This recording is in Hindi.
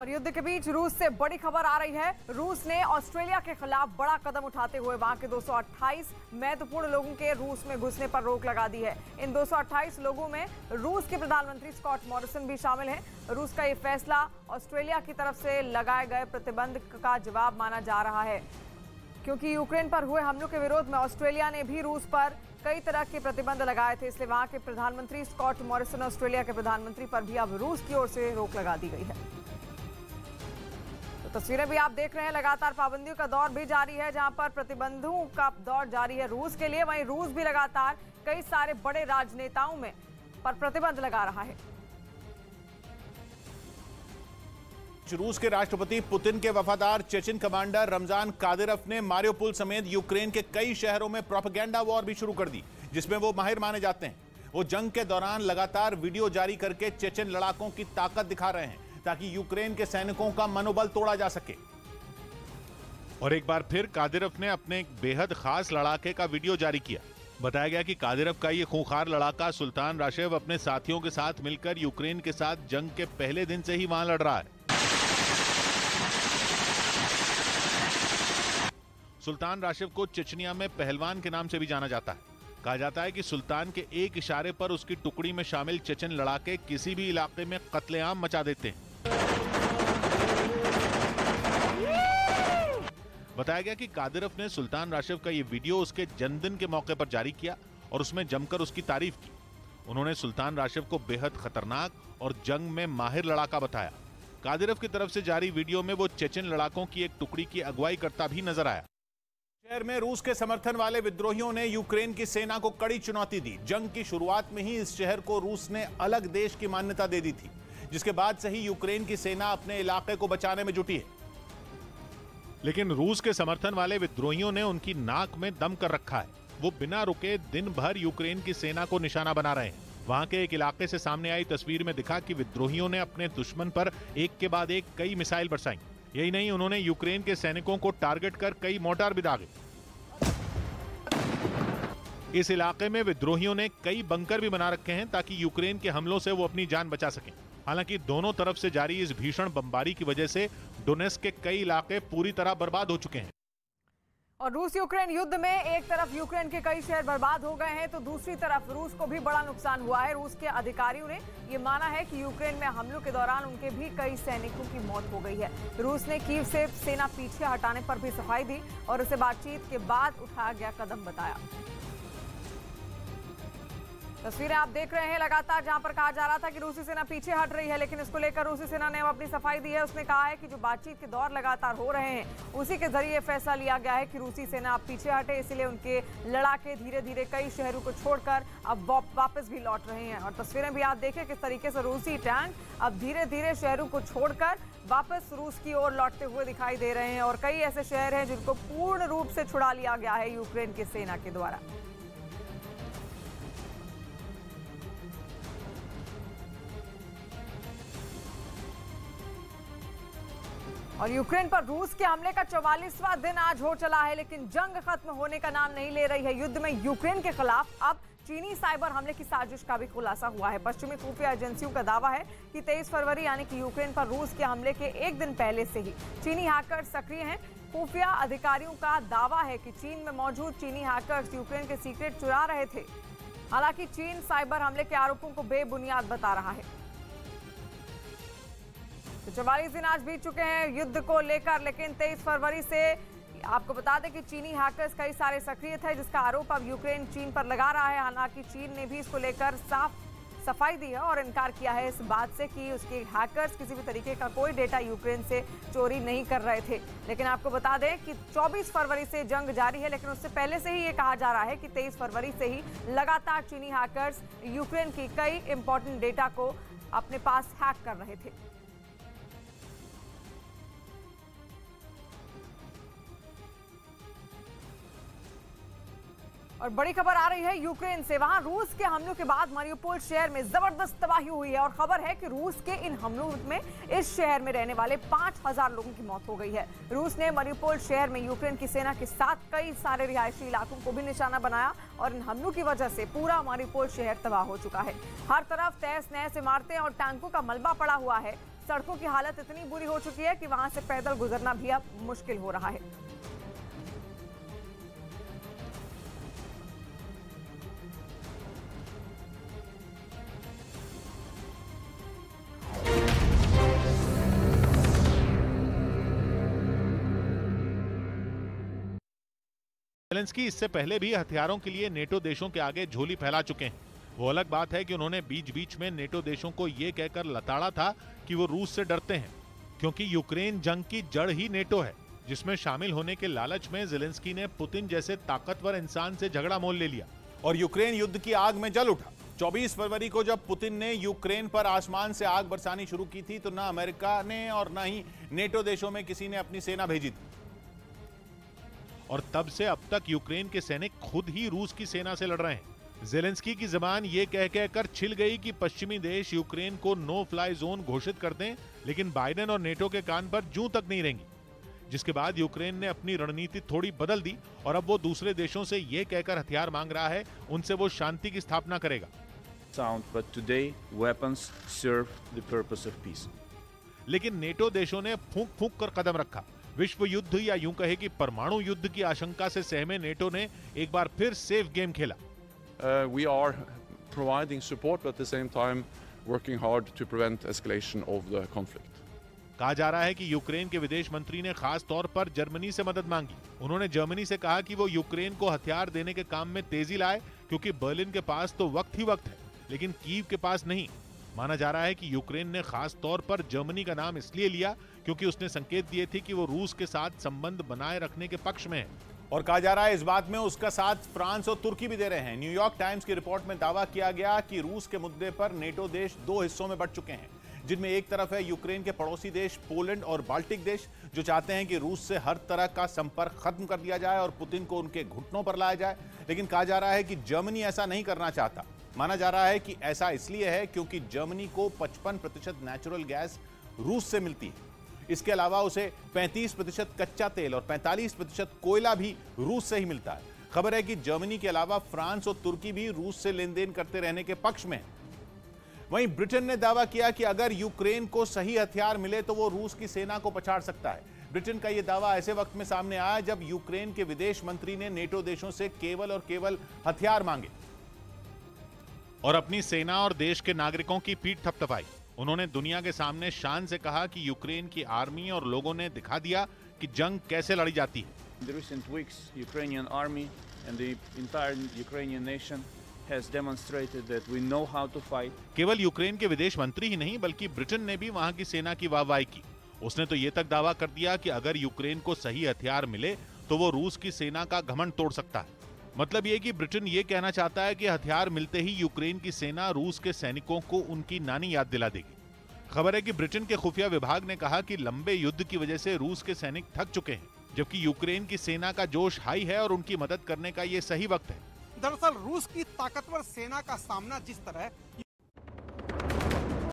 और युद्ध के बीच रूस से बड़ी खबर आ रही है। रूस ने ऑस्ट्रेलिया के खिलाफ बड़ा कदम उठाते हुए वहां के 228 महत्वपूर्ण लोगों के रूस में घुसने पर रोक लगा दी है। इन 228 लोगों में रूस के प्रधानमंत्री स्कॉट मॉरिसन भी शामिल हैं। रूस का ये फैसला ऑस्ट्रेलिया की तरफ से लगाए गए प्रतिबंध का जवाब माना जा रहा है, क्योंकि यूक्रेन पर हुए हमलों के विरोध में ऑस्ट्रेलिया ने भी रूस पर कई तरह के प्रतिबंध लगाए थे। इसलिए वहां के प्रधानमंत्री स्कॉट मॉरिसन, ऑस्ट्रेलिया के प्रधानमंत्री पर भी अब रूस की ओर से रोक लगा दी गई है। तो तस्वीरें भी आप देख रहे हैं। लगातार पाबंदियों का दौर भी जारी है, जहां पर प्रतिबंधों का दौर जारी है रूस के लिए। वहीं रूस भी लगातार कई सारे बड़े राजनेताओं में पर प्रतिबंध लगा रहा है। रूस के राष्ट्रपति पुतिन के वफादार चेचन कमांडर रमजान कादिरोव ने मारियोपोल समेत यूक्रेन के कई शहरों में प्रोपेगेंडा वॉर भी शुरू कर दी, जिसमें वो माहिर माने जाते हैं। वो जंग के दौरान लगातार वीडियो जारी करके चेचन लड़ाकों की ताकत दिखा रहे हैं, ताकि यूक्रेन के सैनिकों का मनोबल तोड़ा जा सके। और एक बार फिर कादिरोव ने अपने एक बेहद खास लड़ाके का वीडियो जारी किया। बताया गया कि कादिरोव का ये खूंखार लड़ाका सुल्तान राशिव अपने साथियों के साथ मिलकर यूक्रेन के साथ जंग के पहले दिन से ही वहां लड़ रहा है। सुल्तान राशिव को चेचनिया में पहलवान के नाम से भी जाना जाता है। कहा जाता है कि सुल्तान के एक इशारे पर उसकी टुकड़ी में शामिल चेचन लड़ाके किसी भी इलाके में कत्लेआम मचा देते हैं। बताया गया कि कादिरोव ने सुल्तान राशिव का ये वीडियो उसके जन्मदिन के मौके पर जारी किया और उसमें जमकर उसकी तारीफ की। उन्होंने सुल्तान राशिव को बेहद खतरनाक और जंग में माहिर लड़ाका बताया। कादिरोव की तरफ से जारी वीडियो में वो चेचन लड़ाकों की एक टुकड़ी की अगुवाई करता भी नजर आया। शहर में रूस के समर्थन वाले विद्रोहियों ने यूक्रेन की सेना को कड़ी चुनौती दी। जंग की शुरुआत में ही इस शहर को रूस ने अलग देश की मान्यता दे दी थी, जिसके बाद से ही यूक्रेन की सेना अपने इलाके को बचाने में जुटी है। लेकिन रूस के समर्थन वाले विद्रोहियों ने उनकी नाक में दम कर रखा है। वो बिना रुके दिन भर यूक्रेन की सेना को निशाना बना रहे हैं। वहां के एक इलाके से सामने आई तस्वीर में दिखा कि विद्रोहियों ने अपने दुश्मन पर एक के बाद एक कई मिसाइल बरसाई। यही नहीं, उन्होंने यूक्रेन के सैनिकों को टारगेट कर कई मोर्टार भी दागे। इस इलाके में विद्रोहियों ने कई बंकर भी बना रखे हैं, ताकि यूक्रेन के हमलों से वो अपनी जान बचा सकें। हालांकि दोनों तरफ से जारी इस भीषण बमबारी की वजह से डोनेट्स्क के कई इलाके पूरी तरह बर्बाद हो चुके हैं। और रूस यूक्रेन युद्ध में एक तरफ यूक्रेन के कई शहर बर्बाद हो गए हैं, तो दूसरी तरफ रूस को भी बड़ा नुकसान हुआ है। रूस के अधिकारियों ने यह माना है कि यूक्रेन में हमलों के दौरान उनके भी कई सैनिकों की मौत हो गई है। रूस ने कीव से सेना पीछे हटाने पर भी सफाई दी और उसे बातचीत के बाद उठाया गया कदम बताया। तस्वीरें आप देख रहे हैं लगातार, जहां पर कहा जा रहा था कि रूसी सेना पीछे हट रही है, लेकिन इसको लेकर रूसी सेना ने अपनी सफाई दी है। उसने कहा है कि जो बातचीत के दौर लगातार हो रहे हैं, उसी के जरिए फैसला लिया गया है कि रूसी सेना अब पीछे हटे। इसीलिए उनके लड़ाके धीरे धीरे कई शहरों को छोड़कर अब वापस भी लौट रहे हैं। और तस्वीरें भी आप देखें किस तरीके से रूसी टैंक अब धीरे धीरे शहरों को छोड़कर वापस रूस की ओर लौटते हुए दिखाई दे रहे हैं। और कई ऐसे शहर हैं जिनको पूर्ण रूप से छुड़ा लिया गया है यूक्रेन की सेना के द्वारा। और यूक्रेन पर रूस के हमले का 44वां दिन आज हो चला है, लेकिन जंग खत्म होने का नाम नहीं ले रही है। युद्ध में यूक्रेन के खिलाफ अब चीनी साइबर हमले की साजिश का भी खुलासा हुआ है। पश्चिमी खुफिया एजेंसियों का दावा है कि 23 फरवरी यानी कि यूक्रेन पर रूस के हमले के एक दिन पहले से ही चीनी हैकर सक्रिय हैं। खुफिया अधिकारियों का दावा है कि चीन में मौजूद चीनी हैकर्स यूक्रेन के सीक्रेट चुरा रहे थे। हालांकि चीन साइबर हमले के आरोपों को बेबुनियाद बता रहा है। 44 दिन आज बीत चुके हैं युद्ध को लेकर, लेकिन 23 फरवरी से आपको बता दें कि चीनी हैकर्स कई सारे सक्रिय थे, जिसका आरोप अब यूक्रेन चीन पर लगा रहा है। हालांकि चीन ने भी इसको लेकर सफाई दी है और इनकार किया है इस बात से कि उसके हैकर्स किसी भी तरीके का कोई डेटा यूक्रेन से चोरी नहीं कर रहे थे। लेकिन आपको बता दें कि 24 फरवरी से जंग जारी है, लेकिन उससे पहले से ही ये कहा जा रहा है कि 23 फरवरी से ही लगातार चीनी हैकर्स यूक्रेन की कई इंपॉर्टेंट डेटा को अपने पास हैक कर रहे थे। और बड़ी खबर आ रही है यूक्रेन से। वहां रूस के हमलों के बाद मारियोपोल शहर में जबरदस्त तबाही हुई है और खबर है कि रूस के इन हमलों में इस शहर में रहने वाले 5000 लोगों की मौत हो गई है। रूस ने मारियोपोल शहर में यूक्रेन की सेना के साथ कई सारे रिहायशी इलाकों को भी निशाना बनाया और इन हमलों की वजह से पूरा मारियोपोल शहर तबाह हो चुका है। हर तरफ तहस नहस इमारतें और टैंकों का मलबा पड़ा हुआ है। सड़कों की हालत इतनी बुरी हो चुकी है कि वहां से पैदल गुजरना भी अब मुश्किल हो रहा है। ज़ेलेंस्की इससे पहले भी हथियारों के लिए नेटो देशों के आगे झोली फैला चुके हैं। वो अलग बात है कि उन्होंने बीच बीच में नेटो देशों को ये कहकर लताड़ा था कि वो रूस से डरते हैं, क्योंकि यूक्रेन जंग की जड़ ही नेटो है, जिसमें शामिल होने के लालच में ज़ेलेंस्की ने पुतिन जैसे ताकतवर इंसान से झगड़ा मोल ले लिया और यूक्रेन युद्ध की आग में जल उठा। 24 फरवरी को जब पुतिन ने यूक्रेन पर आसमान से आग बरसानी शुरू की थी तो न अमेरिका ने और न ही नेटो देशों में किसी ने अपनी सेना भेजी थी। और तब से अब तक यूक्रेन के सैनिक खुद ही रूस की सेना से लड़ रहे हैं। ज़ेलेंस्की की जबान ये कह कर छिल गई कि पश्चिमी देश यूक्रेन को नो फ्लाई जोन घोषित कर दें, लेकिन बाइडेन और नेटो के कान पर जूं तक नहीं रेंगी। जिसके बाद यूक्रेन ने अपनी रणनीति थोड़ी बदल दी और अब वो दूसरे देशों से ये कहकर हथियार मांग रहा है उनसे वो शांति की स्थापना करेगा। But today weapons serve the purpose of peace. लेकिन नेटो देशों ने फूंक फूंक कर कदम रखा। विश्व युद्ध या यूं कहे कि परमाणु युद्ध की आशंका से सहमे नेटो ने एक बार फिर सेफ गेम खेला। We are providing support, but at the same time working hard to prevent escalation of the conflict. कहा जा रहा है कि यूक्रेन के विदेश मंत्री ने खास तौर पर जर्मनी से मदद मांगी। उन्होंने जर्मनी से कहा कि वो यूक्रेन को हथियार देने के काम में तेजी लाए, क्योंकि बर्लिन के पास तो वक्त ही वक्त है, लेकिन कीव के पास नहीं। माना जा रहा है कि यूक्रेन ने खास तौर पर जर्मनी का नाम इसलिए लिया क्योंकि उसने संकेत दिए थे कि वो रूस के साथ संबंध बनाए रखने के पक्ष में है। और कहा जा रहा है इस बात में उसका साथ फ्रांस और तुर्की भी दे रहे हैं। न्यूयॉर्क टाइम्स की रिपोर्ट में दावा किया गया कि रूस के मुद्दे पर नेटो देश दो हिस्सों में बंट चुके हैं, जिनमें एक तरफ है यूक्रेन के पड़ोसी देश पोलैंड और बाल्टिक देश, जो चाहते हैं कि रूस से हर तरह का संपर्क खत्म कर दिया जाए और पुतिन को उनके घुटनों पर लाया जाए। लेकिन कहा जा रहा है कि जर्मनी ऐसा नहीं करना चाहता। माना जा रहा है कि ऐसा इसलिए है क्योंकि जर्मनी को 55% नेचुरल गैस रूस से मिलती है। इसके अलावा उसे 35% कच्चा तेल और 45% कोयला भी रूस से ही मिलता है। खबर है कि जर्मनी के अलावा फ्रांस और तुर्की भी रूस से लेन देन करते रहने के पक्ष में है। वहीं ब्रिटेन ने दावा किया कि अगर यूक्रेन को सही हथियार मिले तो वो रूस की सेना को पछाड़ सकता है। ब्रिटेन का यह दावा ऐसे वक्त में सामने आया जब यूक्रेन के विदेश मंत्री ने नेटो देशों से केवल और केवल हथियार मांगे और अपनी सेना और देश के नागरिकों की पीठ थपथपाई। उन्होंने दुनिया के सामने शान से कहा कि यूक्रेन की आर्मी और लोगों ने दिखा दिया कि जंग कैसे लड़ी जाती है। In the recent weeks, Ukrainian army and the entire Ukrainian nation has demonstrated that we know how to fight. केवल यूक्रेन के विदेश मंत्री ही नहीं बल्कि ब्रिटेन ने भी वहां की सेना की वाहवाही की। उसने तो ये तक दावा कर दिया कि अगर यूक्रेन को सही हथियार मिले तो वो रूस की सेना का घमंड तोड़ सकता है। मतलब ये कि ब्रिटेन ये कहना चाहता है कि हथियार मिलते ही यूक्रेन की सेना रूस के सैनिकों को उनकी नानी याद दिला देगी। खबर है कि ब्रिटेन के खुफिया विभाग ने कहा कि लंबे युद्ध की वजह से रूस के सैनिक थक चुके हैं, जबकि यूक्रेन की सेना का जोश हाई है और उनकी मदद करने का ये सही वक्त है। दरअसल रूस की ताकतवर सेना का सामना जिस तरह